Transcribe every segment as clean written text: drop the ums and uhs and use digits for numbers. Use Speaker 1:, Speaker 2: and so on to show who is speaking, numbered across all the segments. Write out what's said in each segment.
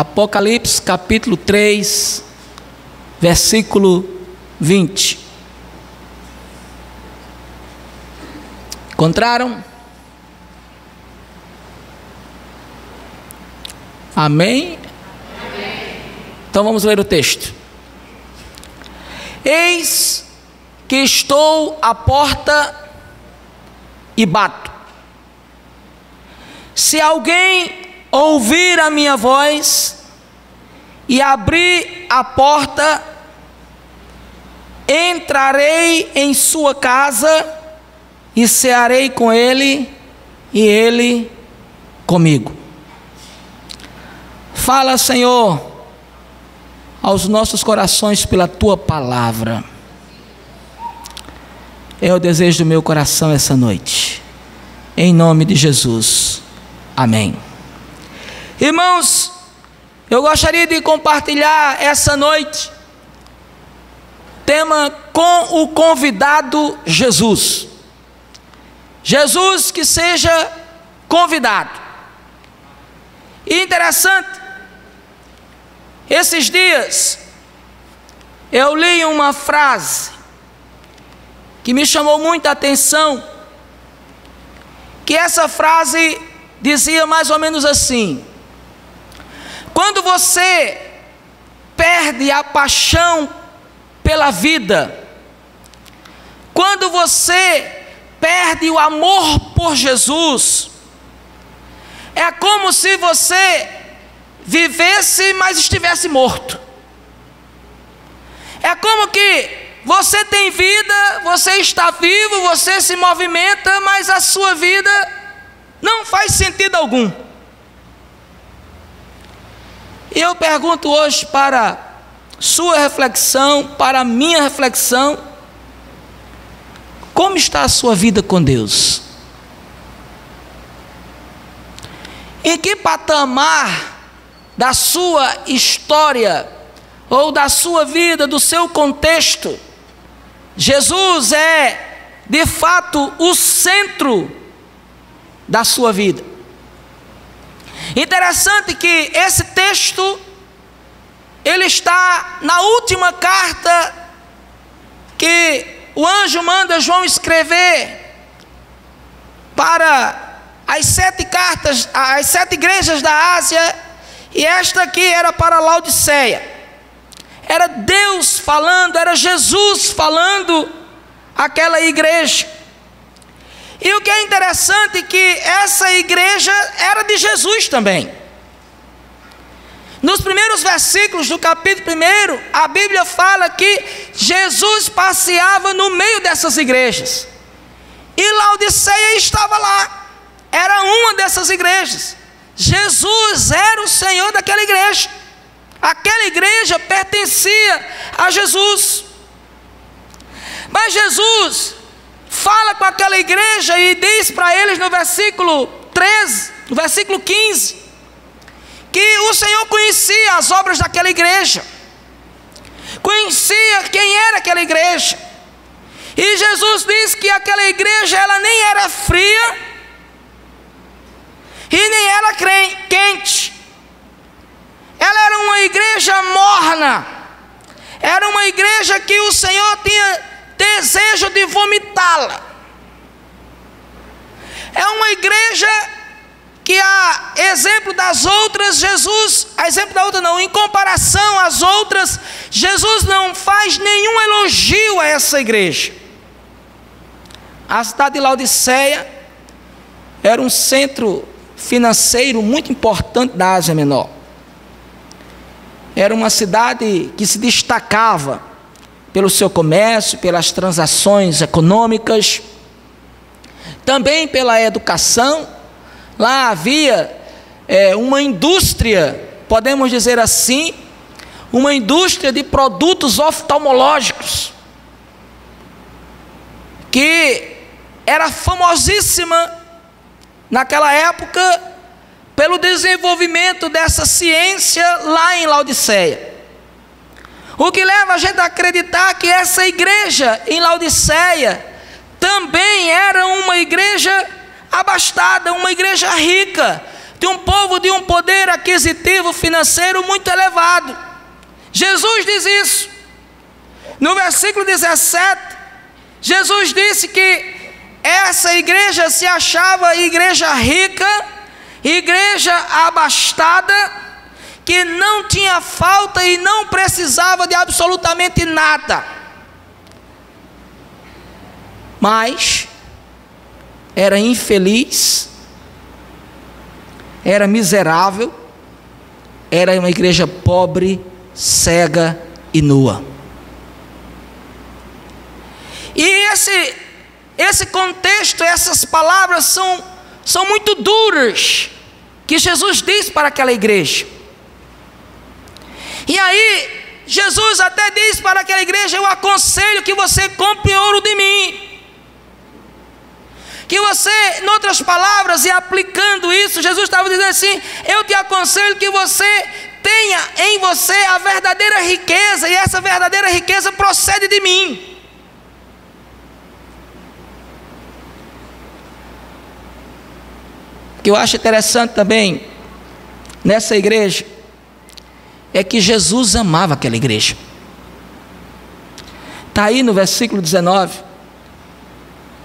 Speaker 1: Apocalipse capítulo 3, versículo 20. Encontraram? Amém? Amém? Então vamos ler o texto. Eis que estou à porta e bato. Se alguém ouvir a minha voz e abrir a porta, entrarei em sua casa e cearei com ele e ele comigo. Fala, Senhor, aos nossos corações pela tua palavra. É o desejo do meu coração essa noite, em nome de Jesus, amém. Irmãos, eu gostaria de compartilhar essa noite tema com o convidado Jesus. Jesus que seja convidado. E interessante, esses dias eu li uma frase que me chamou muita atenção, que essa frase dizia mais ou menos assim: quando você perde a paixão pela vida, quando você perde o amor por Jesus, é como se você vivesse, mas estivesse morto. É como que você tem vida, você está vivo, você se movimenta, mas a sua vida não faz sentido algum. E eu pergunto hoje para sua reflexão, para a minha reflexão: como está a sua vida com Deus? Em que patamar da sua história, ou da sua vida, do seu contexto, Jesus é de fato o centro da sua vida? Interessante que esse texto, ele está na última carta que o anjo manda João escrever para as 7 cartas, as 7 igrejas da Ásia, e esta aqui era para Laodiceia. Era Deus falando, era Jesus falando àquela igreja. E o que é interessante é que essa igreja era de Jesus também. Nos primeiros versículos do capítulo 1, a Bíblia fala que Jesus passeava no meio dessas igrejas. E Laodiceia estava lá, era uma dessas igrejas. Jesus era o Senhor daquela igreja. Aquela igreja pertencia a Jesus. Mas Jesus fala com aquela igreja e diz para eles no versículo 13, no versículo 15, que o Senhor conhecia as obras daquela igreja, conhecia quem era aquela igreja. E Jesus diz que aquela igreja, ela nem era fria e nem era quente. Ela era uma igreja morna, era uma igreja que o Senhor tinha desejo de vomitá-la. É uma igreja que, a exemplo das outras, Jesus, a exemplo da outra não, em comparação às outras, Jesus não faz nenhum elogio a essa igreja. A cidade de Laodiceia era um centro financeiro muito importante da Ásia Menor. Era uma cidade que se destacava pelo seu comércio, pelas transações econômicas, também pela educação. Lá havia uma indústria, podemos dizer assim, uma indústria de produtos oftalmológicos, que era famosíssima naquela época pelo desenvolvimento dessa ciência lá em Laodiceia. O que leva a gente a acreditar que essa igreja em Laodiceia também era uma igreja abastada, uma igreja rica, de um povo de um poder aquisitivo financeiro muito elevado. Jesus diz isso. No versículo 17, Jesus disse que essa igreja se achava igreja rica, igreja abastada, que não tinha falta e não precisava de absolutamente nada. Mas era infeliz, era miserável, era uma igreja pobre, cega e nua. E esse contexto, essas palavras são muito duras, que Jesus diz para aquela igreja. E aí, Jesus até diz para aquela igreja: eu aconselho que você compre ouro de mim. Que você, em outras palavras, e aplicando isso, Jesus estava dizendo assim: eu te aconselho que você tenha em você a verdadeira riqueza, e essa verdadeira riqueza procede de mim. O que eu acho interessante também nessa igreja é que Jesus amava aquela igreja. Está aí no versículo 19.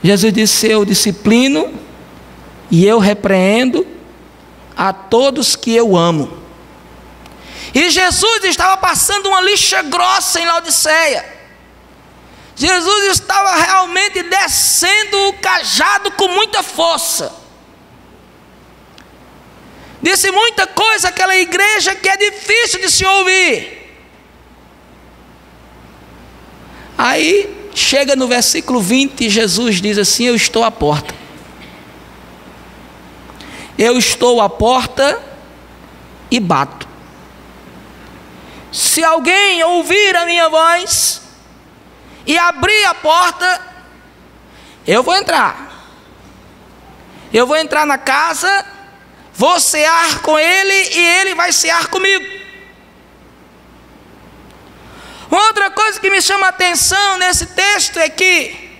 Speaker 1: Jesus disse: eu disciplino e eu repreendo a todos que eu amo. E Jesus estava passando uma lixa grossa em Laodiceia. Jesus estava realmente descendo o cajado com muita força. Disse muita coisa àquela igreja que é difícil de se ouvir. Aí chega no versículo 20, Jesus diz assim: eu estou à porta. Eu estou à porta e bato. Se alguém ouvir a minha voz e abrir a porta, eu vou entrar. Eu vou entrar na casa, vou cear com ele e ele vai cear comigo. Outra coisa que me chama a atenção nesse texto é que,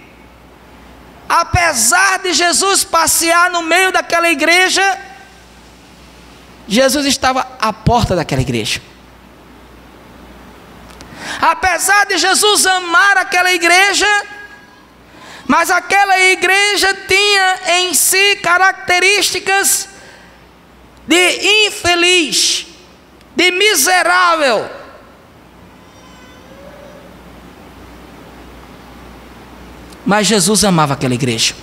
Speaker 1: apesar de Jesus passear no meio daquela igreja, Jesus estava à porta daquela igreja. Apesar de Jesus amar aquela igreja, mas aquela igreja tinha em si características de infeliz, de miserável. Mas Jesus amava aquela igreja.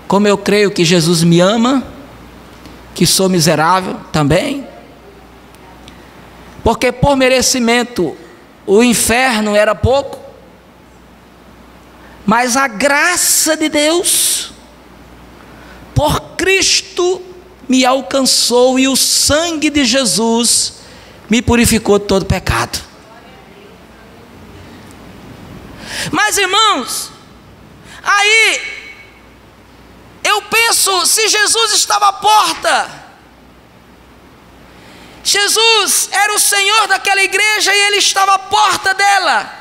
Speaker 1: Como eu creio que Jesus me ama, que sou miserável também, porque por merecimento o inferno era pouco, mas a graça de Deus por Cristo me alcançou, e o sangue de Jesus me purificou de todo pecado. Mas irmãos, aí eu penso, se Jesus estava à porta, Jesus era o Senhor daquela igreja e ele estava à porta dela,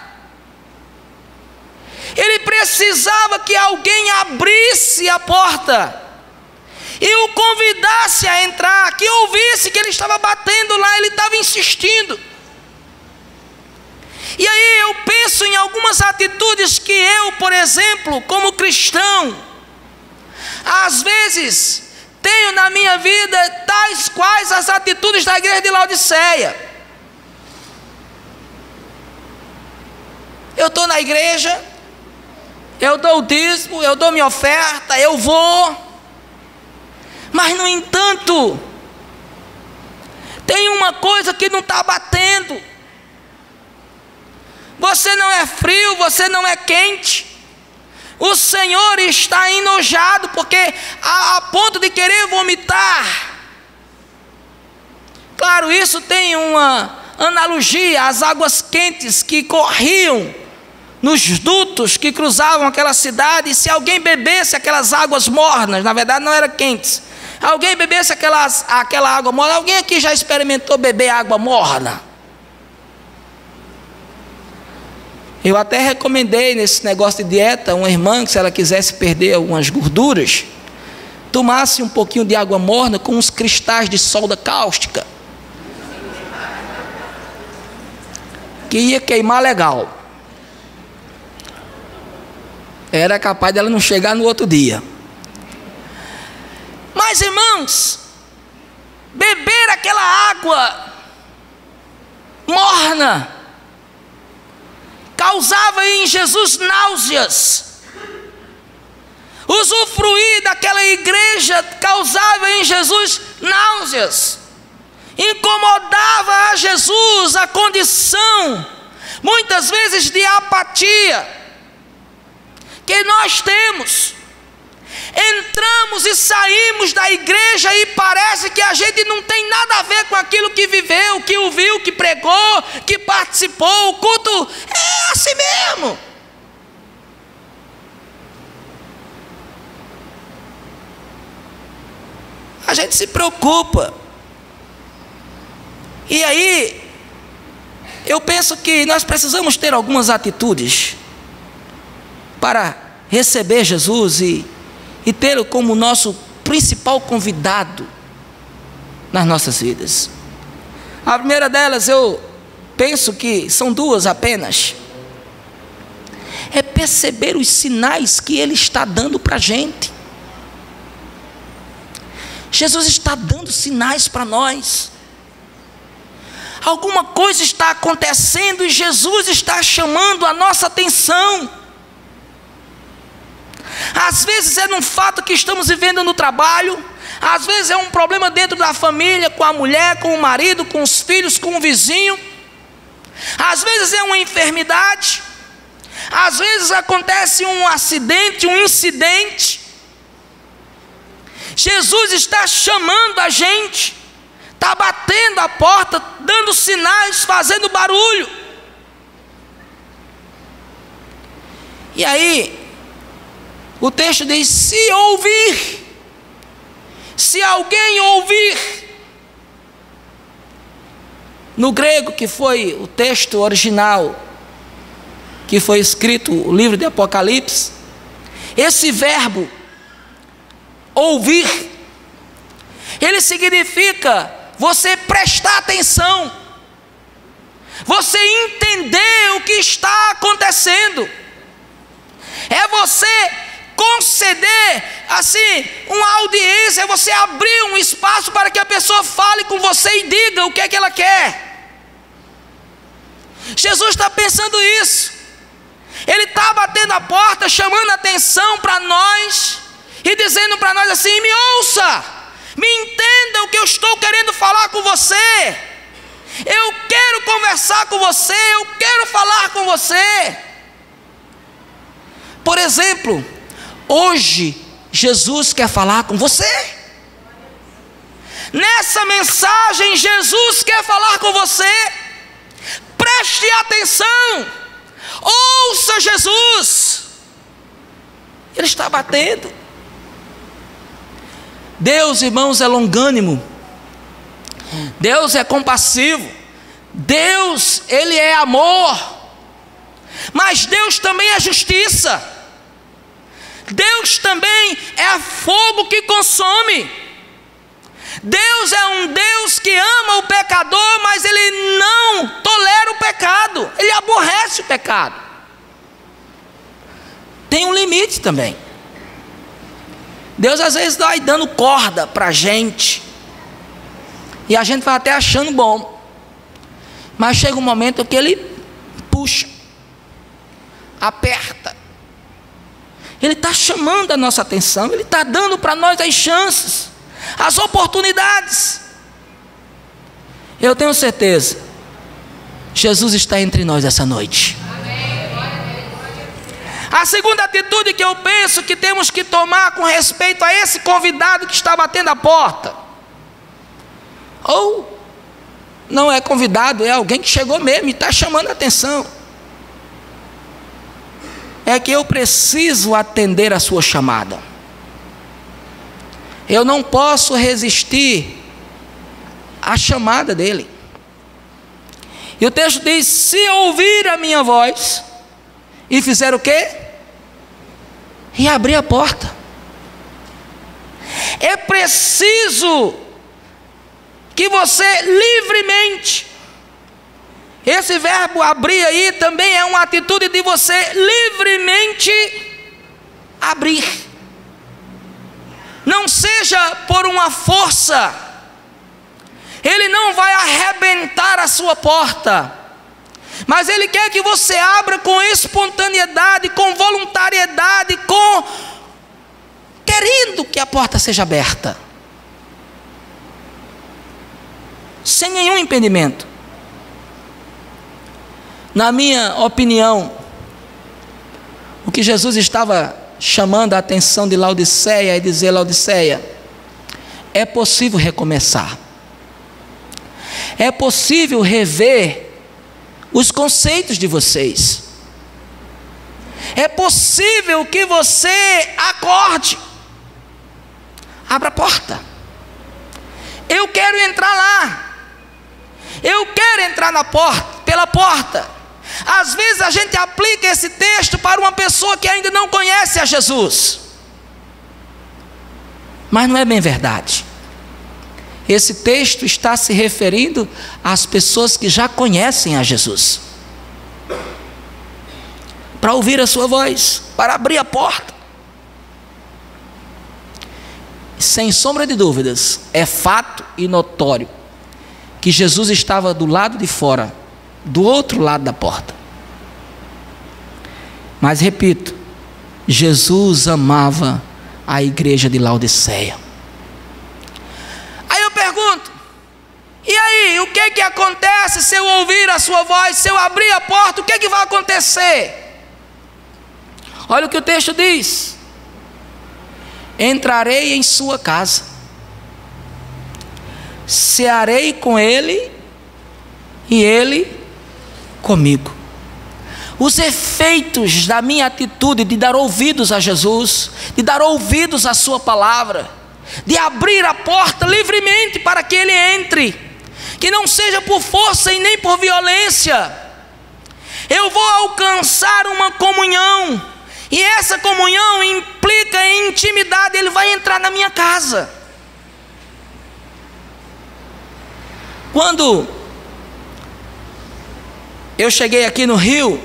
Speaker 1: ele precisava que alguém abrisse a porta e o convidasse a entrar, que ouvisse que ele estava batendo lá, ele estava insistindo. E aí eu penso em algumas atitudes que eu, por exemplo, como cristão, às vezes tenho na minha vida, tais quais as atitudes da igreja de Laodiceia. Eu estou na igreja, eu dou o dízimo, eu dou minha oferta, eu vou, mas no entanto, tem uma coisa que não está batendo. Você não é frio, você não é quente. O Senhor está enojado, porque a ponto de querer vomitar. Claro, isso tem uma analogia às águas quentes que corriam nos dutos que cruzavam aquela cidade. E se alguém bebesse aquelas águas mornas, na verdade não eram quentes, alguém bebesse aquela água morna. Alguém aqui já experimentou beber água morna? Eu até recomendei nesse negócio de dieta uma irmã que, se ela quisesse perder algumas gorduras, tomasse um pouquinho de água morna com uns cristais de solda cáustica, que ia queimar legal. Era capaz dela não chegar no outro dia. Mas, irmãos, beber aquela água morna causava em Jesus náuseas. Usufruir daquela igreja causava em Jesus náuseas. Incomodava a Jesus a condição, muitas vezes, de apatia que nós temos. Entramos e saímos da igreja e parece que a gente não tem nada a ver com aquilo que viveu, que ouviu, que pregou, que participou. O culto é assim mesmo. A gente se preocupa. E aí, eu penso que nós precisamos ter algumas atitudes para receber Jesus e tê-lo como nosso principal convidado nas nossas vidas. A primeira delas, eu penso que são duas apenas. É perceber os sinais que Ele está dando para a gente. Jesus está dando sinais para nós. Alguma coisa está acontecendo e Jesus está chamando a nossa atenção. Às vezes é num fato que estamos vivendo no trabalho, às vezes é um problema dentro da família, com a mulher, com o marido, com os filhos, com o vizinho. Às vezes é uma enfermidade, às vezes acontece um acidente, um incidente. Jesus está chamando a gente, está batendo a porta, dando sinais, fazendo barulho. E aí, o texto diz: se ouvir, se alguém ouvir. No grego, que foi o texto original, que foi escrito o livro de Apocalipse, esse verbo, ouvir, ele significa você prestar atenção, você entender o que está acontecendo, é você conceder, assim, uma audiência, é você abrir um espaço para que a pessoa fale com você e diga o que é que ela quer. Jesus está pensando isso, Ele está batendo a porta, chamando a atenção para nós, e dizendo para nós assim: me ouça, me entenda o que eu estou querendo falar com você, eu quero conversar com você, eu quero falar com você. Por exemplo, hoje Jesus quer falar com você. Nessa mensagem Jesus quer falar com você. Preste atenção, ouça Jesus. Ele está batendo. Deus, irmãos, é longânimo. Deus é compassivo. Deus, Ele é amor. Mas Deus também é justiça. Deus também é fogo que consome. Deus é um Deus que ama o pecador, mas Ele não tolera o pecado. Ele aborrece o pecado. Tem um limite também. Deus às vezes vai dando corda para a gente, e a gente vai até achando bom, mas chega um momento que Ele puxa, aperta. Ele está chamando a nossa atenção, Ele está dando para nós as chances, as oportunidades. Eu tenho certeza, Jesus está entre nós essa noite. A segunda atitude que eu penso que temos que tomar com respeito a esse convidado que está batendo a porta, ou não é convidado, é alguém que chegou mesmo e está chamando a atenção, é que eu preciso atender a sua chamada. Eu não posso resistir à chamada dele. E o texto diz: se ouvir a minha voz e fizer o quê? E abrir a porta. É preciso que você livremente, esse verbo abrir aí também é uma atitude de você livremente abrir. Não seja por uma força, Ele não vai arrebentar a sua porta, mas Ele quer que você abra com espontaneidade, com voluntariedade, querendo que a porta seja aberta, sem nenhum impedimento. Na minha opinião, o que Jesus estava chamando a atenção de Laodiceia é dizer: Laodiceia, é possível recomeçar, é possível rever os conceitos de vocês, é possível que você acorde. Abra a porta. Eu quero entrar lá, eu quero entrar na porta, pela porta. Às vezes a gente aplica esse texto para uma pessoa que ainda não conhece a Jesus, mas não é bem verdade. Esse texto está se referindo às pessoas que já conhecem a Jesus, para ouvir a sua voz, para abrir a porta. Sem sombra de dúvidas, é fato e notório que Jesus estava do lado de fora, do outro lado da porta. Mas repito, Jesus amava a igreja de Laodiceia. Aí eu pergunto: e aí, o que acontece se eu ouvir a sua voz, se eu abrir a porta, o que vai acontecer? Olha o que o texto diz: entrarei em sua casa, cearei com ele e ele comigo. Os efeitos da minha atitude de dar ouvidos a Jesus, de dar ouvidos à sua palavra, de abrir a porta livremente para que ele entre, que não seja por força e nem por violência, eu vou alcançar uma comunhão, e essa comunhão implica em intimidade. Ele vai entrar na minha casa. Quando eu cheguei aqui no Rio,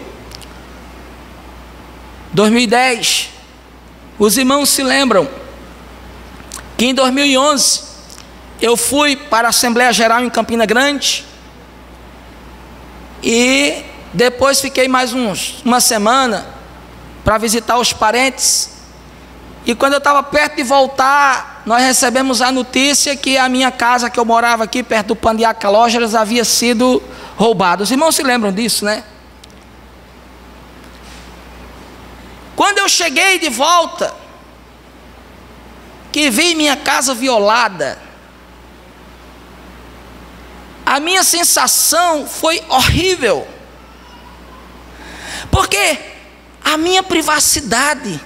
Speaker 1: 2010, os irmãos se lembram que em 2011 eu fui para a Assembleia Geral em Campina Grande, e depois fiquei mais uma semana para visitar os parentes. E quando eu estava perto de voltar, nós recebemos a notícia que a minha casa, que eu morava aqui perto do Pandiá Calógeras, havia sido roubada. Os irmãos se lembram disso, né? Quando eu cheguei de volta, que vi minha casa violada, a minha sensação foi horrível, porque a minha privacidade,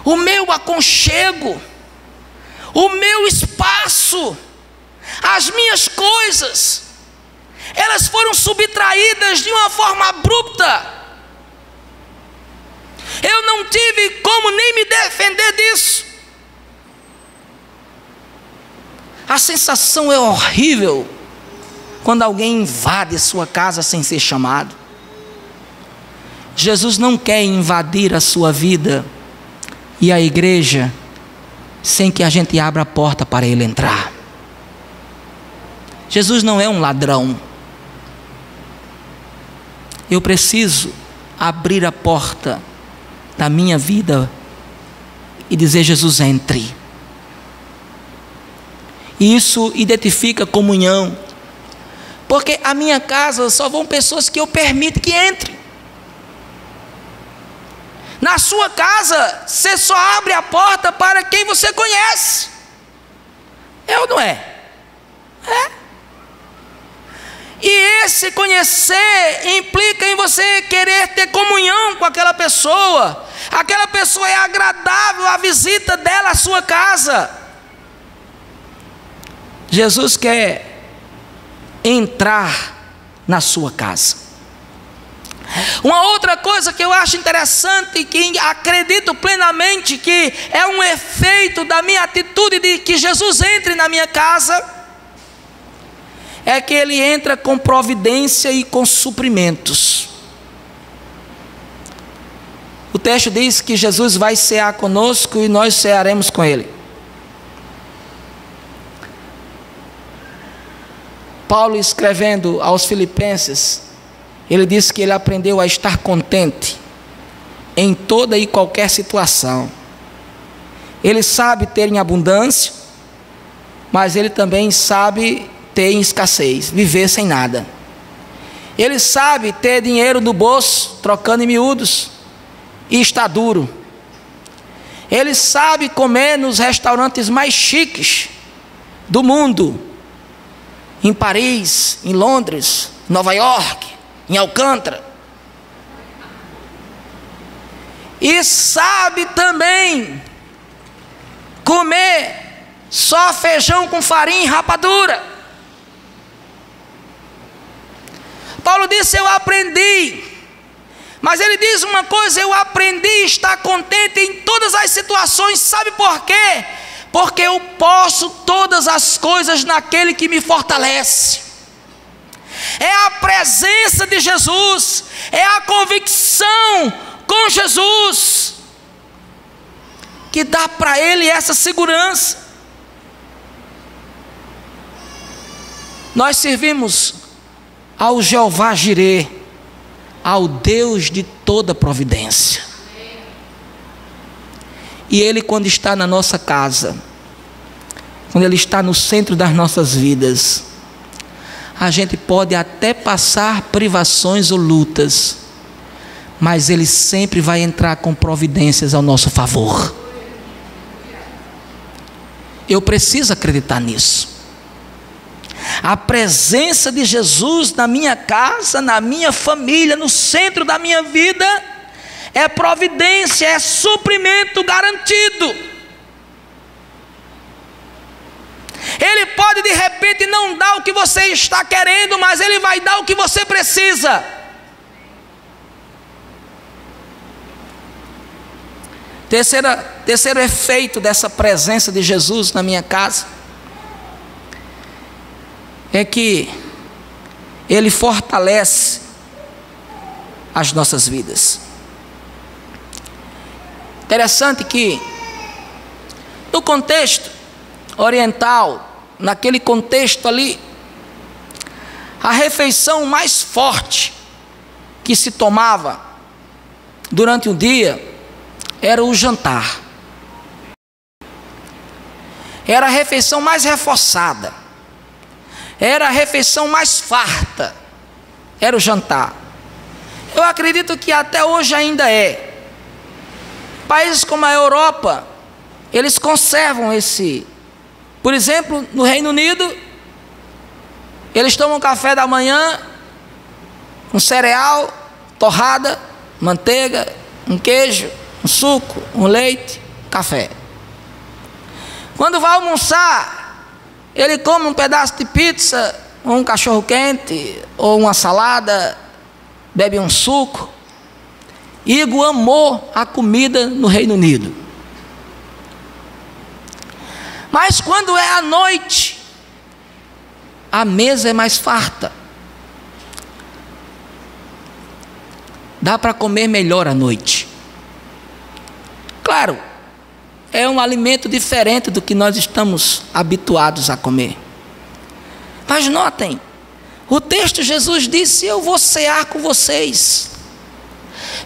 Speaker 1: o meu aconchego, o meu espaço, as minhas coisas, elas foram subtraídas de uma forma abrupta. Eu não tive como nem me defender disso. A sensação é horrível quando alguém invade a sua casa sem ser chamado. Jesus não quer invadir a sua vida e a igreja sem que a gente abra a porta para ele entrar. Jesus não é um ladrão. Eu preciso abrir a porta da minha vida e dizer: Jesus, entre. E isso identifica comunhão, porque a minha casa só vão pessoas que eu permito que entrem. Na sua casa, você só abre a porta para quem você conhece. É ou não é? É. E esse conhecer implica em você querer ter comunhão com aquela pessoa. Aquela pessoa é agradável a visita dela à sua casa. Jesus quer entrar na sua casa. Uma outra coisa que eu acho interessante e que acredito plenamente que é um efeito da minha atitude de que Jesus entre na minha casa, é que Ele entra com providência e com suprimentos. O texto diz que Jesus vai cear conosco e nós cearemos com Ele. Paulo, escrevendo aos Filipenses, ele disse que ele aprendeu a estar contente em toda e qualquer situação. Ele sabe ter em abundância, mas ele também sabe ter em escassez, viver sem nada. Ele sabe ter dinheiro no bolso, trocando em miúdos, e está duro. Ele sabe comer nos restaurantes mais chiques do mundo, em Paris, em Londres, Nova York, em Alcântara. E sabe também comer só feijão com farinha e rapadura. Paulo disse: eu aprendi. Mas ele diz uma coisa: eu aprendi a estar contente em todas as situações. Sabe por quê? Porque eu posso todas as coisas naquele que me fortalece. É a presença de Jesus, é a convicção com Jesus que dá para ele essa segurança. Nós servimos ao Jeová Jirê, ao Deus de toda providência. E Ele, quando está na nossa casa, quando Ele está no centro das nossas vidas, a gente pode até passar privações ou lutas, mas Ele sempre vai entrar com providências ao nosso favor. Eu preciso acreditar nisso. A presença de Jesus na minha casa, na minha família, no centro da minha vida, é providência, é suprimento garantido. Ele pode de repente não dar o que você está querendo, mas Ele vai dar o que você precisa. Terceiro efeito dessa presença de Jesus na minha casa é que Ele fortalece as nossas vidas. Interessante que no contexto oriental, naquele contexto ali, a refeição mais forte que se tomava durante o dia era o jantar. Era a refeição mais reforçada, era a refeição mais farta, era o jantar. Eu acredito que até hoje ainda é. Países como a Europa, eles conservam esse. Por exemplo, no Reino Unido, eles tomam café da manhã com cereal, torrada, manteiga, um queijo, um suco, um leite, café. Quando vai almoçar, ele come um pedaço de pizza, ou um cachorro quente, ou uma salada, bebe um suco. Igor amou a comida no Reino Unido. Mas quando é à noite, a mesa é mais farta. Dá para comer melhor à noite. Claro, é um alimento diferente do que nós estamos habituados a comer. Mas notem, o texto, Jesus disse: eu vou cear com vocês.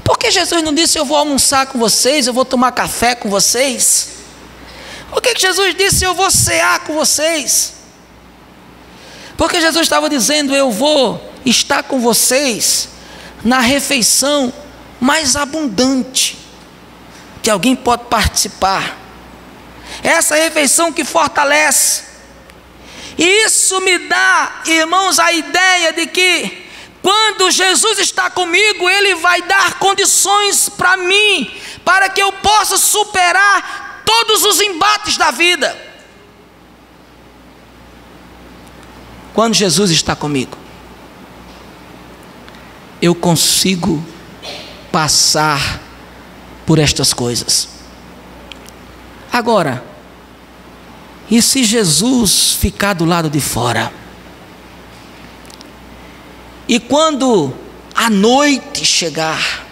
Speaker 1: Por que Jesus não disse: eu vou almoçar com vocês, eu vou tomar café com vocês? Por que Jesus disse: eu vou cear com vocês? Porque Jesus estava dizendo: eu vou estar com vocês na refeição mais abundante que alguém pode participar. Essa refeição que fortalece. E isso me dá, irmãos, a ideia de que quando Jesus está comigo, Ele vai dar condições para mim, para que eu possa superar todos os embates da vida. Quando Jesus está comigo, eu consigo passar por estas coisas. Agora, e se Jesus ficar do lado de fora? E quando a noite chegar?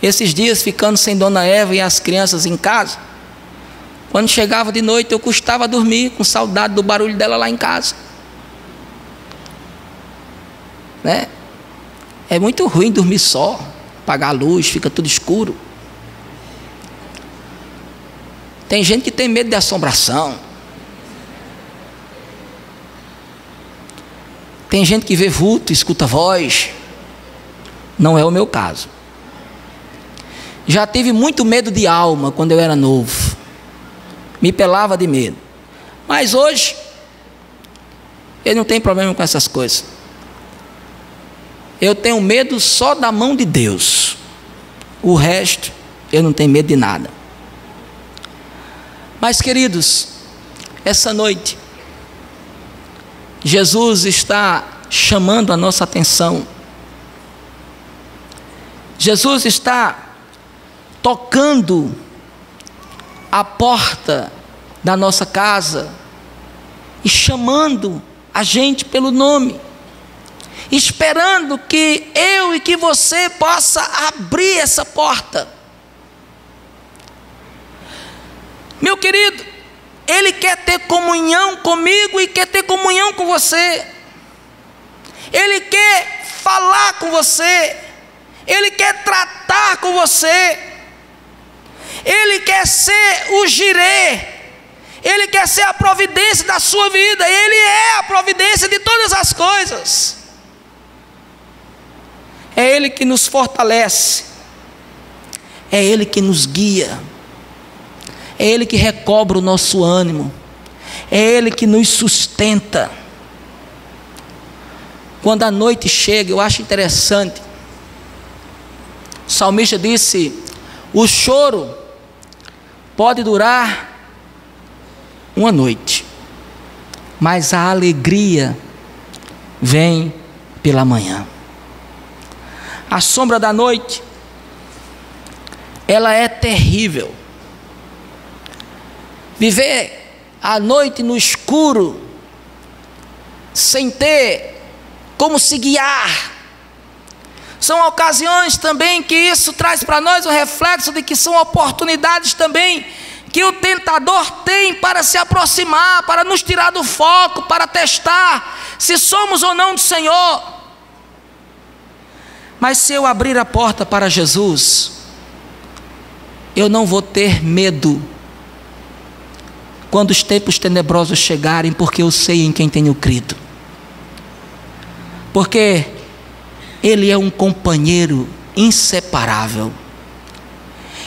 Speaker 1: Esses dias ficando sem Dona Eva e as crianças em casa, quando chegava de noite eu custava dormir com saudade do barulho dela lá em casa, né? É muito ruim dormir só, apagar a luz, fica tudo escuro. Tem gente que tem medo de assombração. Tem gente que vê vulto, escuta voz. Não é o meu caso. Já tive muito medo de alma quando eu era novo. Me pelava de medo. Mas hoje, eu não tenho problema com essas coisas. Eu tenho medo só da mão de Deus. O resto, eu não tenho medo de nada. Mas, queridos, essa noite, Jesus está chamando a nossa atenção. Jesus está tocando a porta da nossa casa e chamando a gente pelo nome, esperando que eu e que você possa abrir essa porta. Meu querido, Ele quer ter comunhão comigo e quer ter comunhão com você. Ele quer falar com você. Ele quer tratar com você. Ele quer ser o Jirê. Ele quer ser a providência da sua vida. Ele é a providência de todas as coisas. É Ele que nos fortalece. É Ele que nos guia. É Ele que recobra o nosso ânimo. É Ele que nos sustenta. Quando a noite chega, eu acho interessante. O salmista disse: o choro pode durar uma noite, mas a alegria vem pela manhã. A sombra da noite, ela é terrível. Viver a noite no escuro, sem ter como se guiar. São ocasiões também que isso traz para nós um reflexo de que são oportunidades também que o tentador tem para se aproximar, para nos tirar do foco, para testar se somos ou não do Senhor. Mas se eu abrir a porta para Jesus, eu não vou ter medo quando os tempos tenebrosos chegarem, porque eu sei em quem tenho crido. Porque Ele é um companheiro inseparável.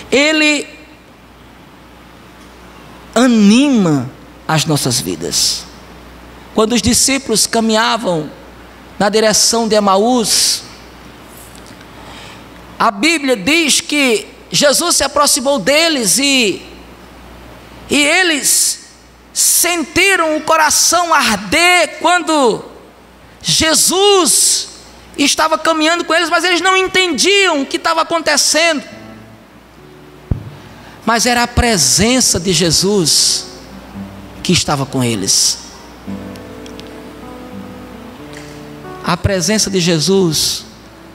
Speaker 1: Ele anima as nossas vidas. Quando os discípulos caminhavam na direção de Emaús, a Bíblia diz que Jesus se aproximou deles e eles sentiram o coração arder quando Jesus estava caminhando com eles, mas eles não entendiam o que estava acontecendo. Mas era a presença de Jesus que estava com eles. A presença de Jesus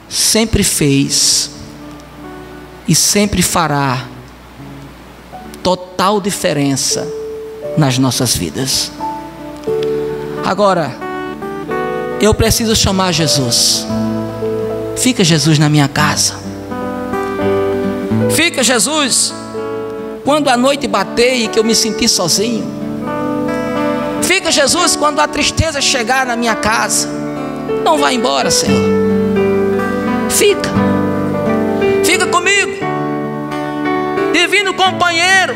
Speaker 1: sempre fez e sempre fará total diferença nas nossas vidas. Agora, eu preciso chamar Jesus. Fica, Jesus, na minha casa. Fica, Jesus, quando a noite bater e que eu me sentir sozinho. Fica, Jesus, quando a tristeza chegar na minha casa. Não vá embora, Senhor. Fica. Fica comigo. Divino companheiro,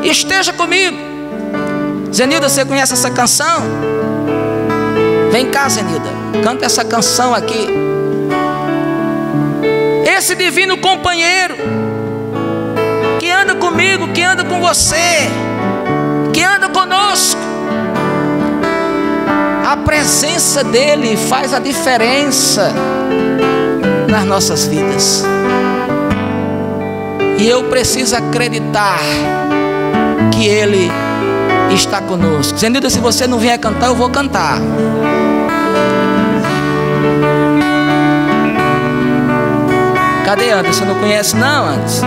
Speaker 1: esteja comigo. Zenilda, você conhece essa canção? Vem cá, Zenilda, canta essa canção aqui. Esse divino companheiro que anda comigo, que anda com você, que anda conosco. A presença dele faz a diferença nas nossas vidas. E eu preciso acreditar que ele está conosco. Zenilda, se você não vier cantar, eu vou cantar. Cadê Anderson? Não conhece não, Anderson?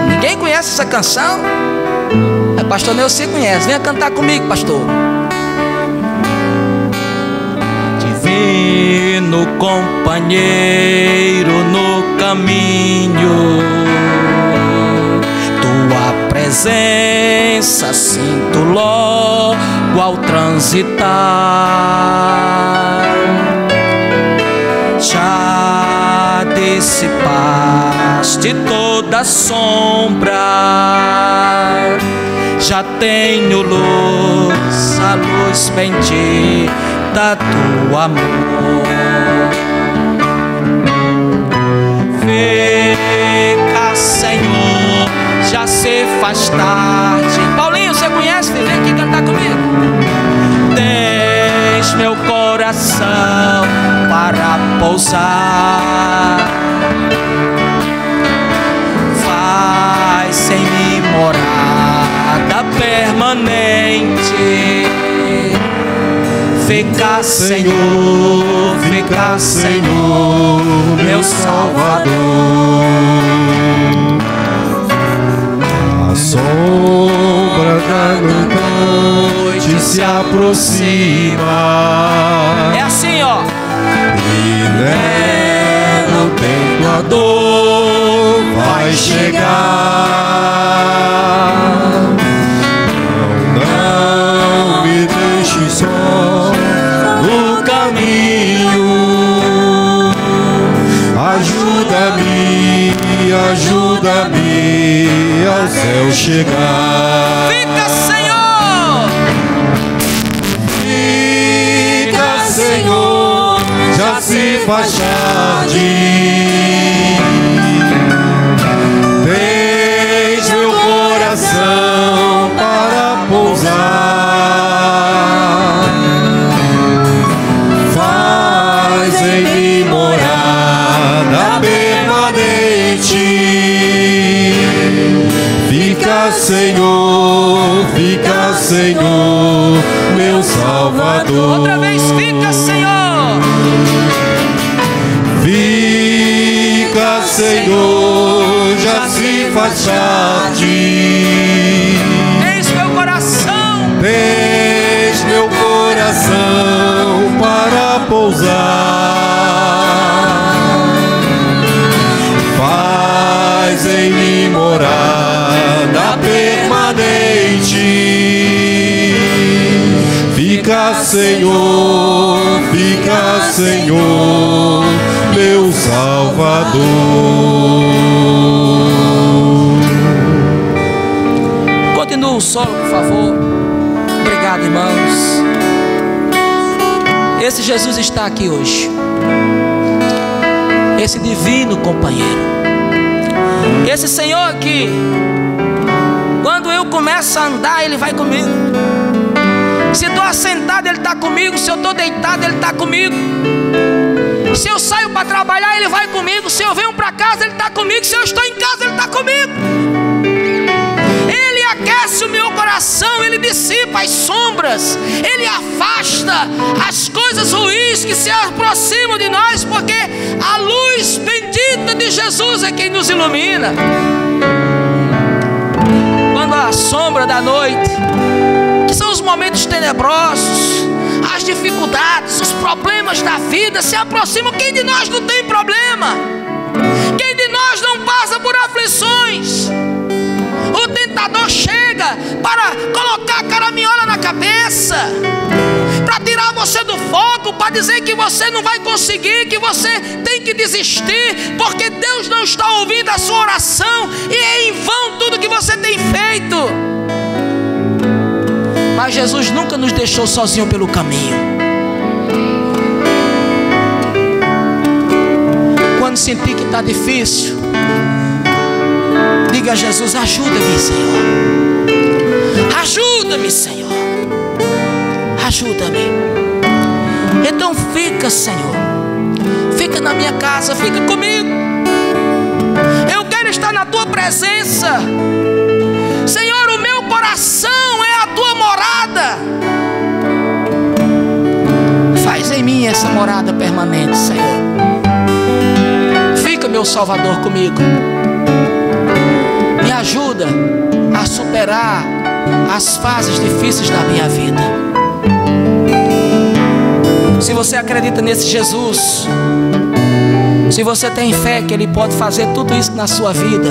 Speaker 1: Ninguém conhece essa canção? É, pastor Neuci conhece. Venha cantar comigo, pastor. Divino companheiro no caminho, tua presença sinto logo ao transitar. Já dissipaste toda sombra, já tenho luz, a luz bendita do amor. Fica, Senhor, já se faz tarde. Paulinho, você conhece? Vem aqui cantar comigo. Tens meu coração para pousar, faz em mim morada permanente. Fica, Senhor, fica, Senhor, meu Salvador.
Speaker 2: A sombra da noite se aproxima.
Speaker 1: É assim, ó.
Speaker 2: E nela o tempo a dor vai chegar. Não me deixe só no caminho. Ajuda-me, ajuda-me ao céu chegar.
Speaker 1: Fica, Senhor!
Speaker 2: Fica, Senhor, já se faz tarde. Tens meu coração para pousar, faz em mim morada permanente. Fica, Senhor, fica, Senhor, meu Salvador.
Speaker 1: Outra vez, fica, Senhor!
Speaker 2: Fica, Senhor, já se faz tarde.
Speaker 1: Eis meu coração,
Speaker 2: Tens meu coração para pousar, faz em mim morada permanente. Fica, Senhor, fica, Senhor, meu Salvador.
Speaker 1: continua o solo, por favor. Obrigado, irmãos. Esse Jesus está aqui hoje, esse divino companheiro, esse Senhor que, quando eu começo a andar, Ele vai comigo. Se eu estou assentado, Ele está comigo. Se eu estou deitado, Ele está comigo. Se eu saio para trabalhar, Ele vai comigo. Se eu venho para casa, Ele está comigo. Se eu estou em casa, Ele está comigo. Ele aquece o meu coração, Ele dissipa as sombras, Ele afasta as coisas ruins que se aproximam de nós, porque a luz bendita de Jesus é quem nos ilumina. Quando a sombra da noite, que são os momentos tenebrosos, as dificuldades, os problemas da vida se aproximam. Quem de nós não tem problema? Quem de nós não passa por aflições? O tentador chega para colocar a caraminhola na cabeça, para tirar você do foco, para dizer que você não vai conseguir, que você tem que desistir, porque Deus não está ouvindo a sua oração e é em vão tudo que você tem feito. Mas Jesus nunca nos deixou sozinho pelo caminho. Quando sentir que está difícil, diga a Jesus: ajuda-me, Senhor. Ajuda-me, Senhor. ajuda-me. Então fica, Senhor, fica na minha casa, fica comigo. Eu quero estar na tua presença, Senhor. O meu coração é a tua morada. Faz em mim essa morada permanente, Senhor. Fica, meu Salvador, comigo. Me ajuda a superar as fases difíceis da minha vida. Se você acredita nesse Jesus, se você tem fé que Ele pode fazer tudo isso na sua vida,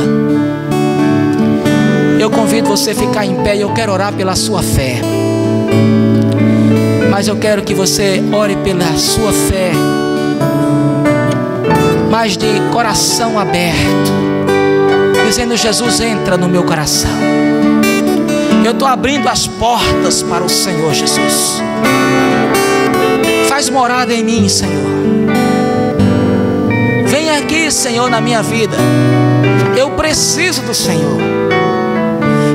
Speaker 1: eu convido você a ficar em pé e eu quero orar pela sua fé. Mas eu quero que você ore pela sua fé, mas de coração aberto, dizendo: Jesus, entra no meu coração. Eu estou abrindo as portas para o Senhor Jesus. Faz morada em mim, Senhor. Vem aqui, Senhor, na minha vida. Eu preciso do Senhor.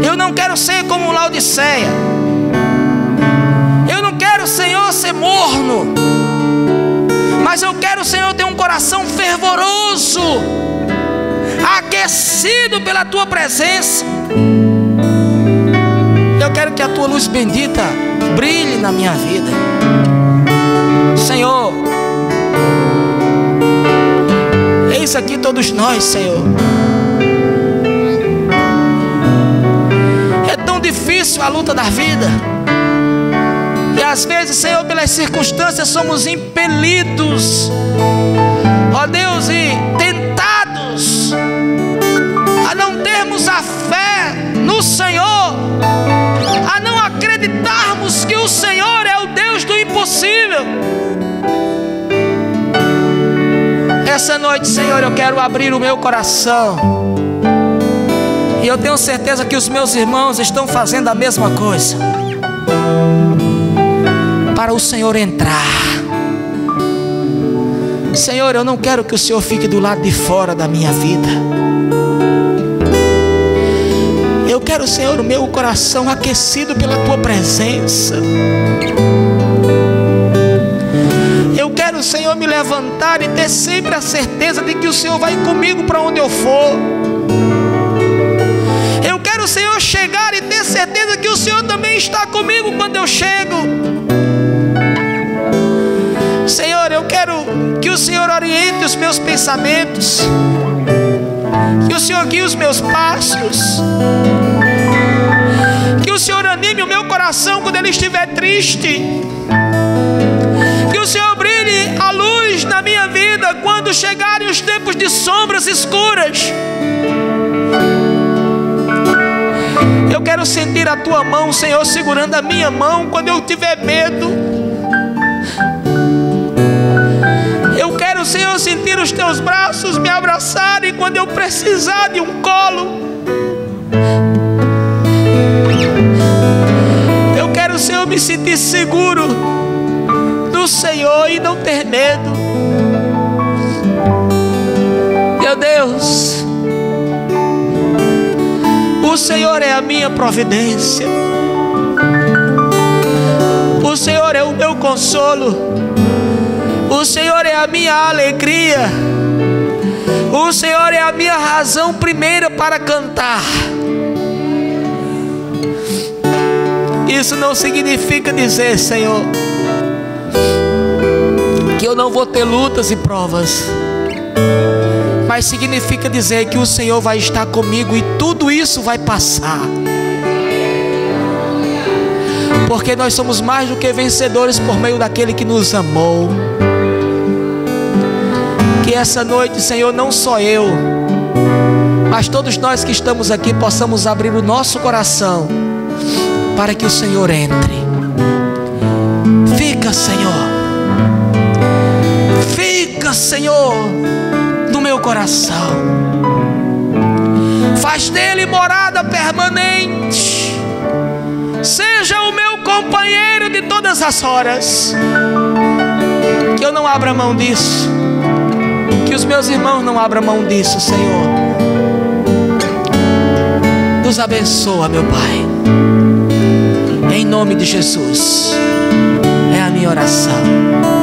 Speaker 1: Eu não quero ser como Laodiceia. Eu não quero, Senhor, ser morno. Mas eu quero, Senhor, ter um coração fervoroso, aquecido pela tua presença. Eu quero que a tua luz bendita brilhe na minha vida, Senhor. Eis aqui todos nós, Senhor. É tão difícil a luta da vida, e às vezes, Senhor, pelas circunstâncias somos impelidos, ó Deus, e tentados a não termos a fé no Senhor, a não acreditarmos que o Senhor é o Deus do impossível. Essa noite, Senhor, eu quero abrir o meu coração, e eu tenho certeza que os meus irmãos estão fazendo a mesma coisa, para o Senhor entrar. Senhor, eu não quero que o Senhor fique do lado de fora da minha vida. Eu quero, Senhor, o meu coração aquecido pela tua presença. Eu quero, Senhor, me levantar e ter sempre a certeza de que o Senhor vai comigo para onde eu for. Eu quero, Senhor, chegar e ter certeza que o Senhor também está comigo quando eu chego. Senhor, eu quero que o Senhor oriente os meus pensamentos, que o Senhor guie os meus passos, que o Senhor anime o meu coração quando ele estiver triste, que o Senhor brilhe a luz na minha vida quando chegarem os tempos de sombras escuras. Eu quero sentir a tua mão, Senhor, segurando a minha mão quando eu tiver medo. Eu quero, Senhor, sentir os teus braços me abraçarem quando eu precisar de um colo. Eu quero, Senhor, me sentir seguro do Senhor e não ter medo. Meu Deus, o Senhor é a minha providência. O Senhor é o meu consolo. O Senhor é a minha alegria. O Senhor é a minha razão primeira para cantar. Isso não significa dizer, Senhor, que eu não vou ter lutas e provas, mas significa dizer que o Senhor vai estar comigo e tudo isso vai passar, porque nós somos mais do que vencedores por meio daquele que nos amou. Que essa noite, Senhor, não só eu, mas todos nós que estamos aqui possamos abrir o nosso coração para que o Senhor entre. Fica, Senhor. Fica, Senhor, no meu coração. Faz dele morada permanente. Seja o meu companheiro de todas as horas. Que eu não abra mão disso. Que os meus irmãos não abram mão disso, Senhor. Nos abençoa, meu Pai, em nome de Jesus. em oração.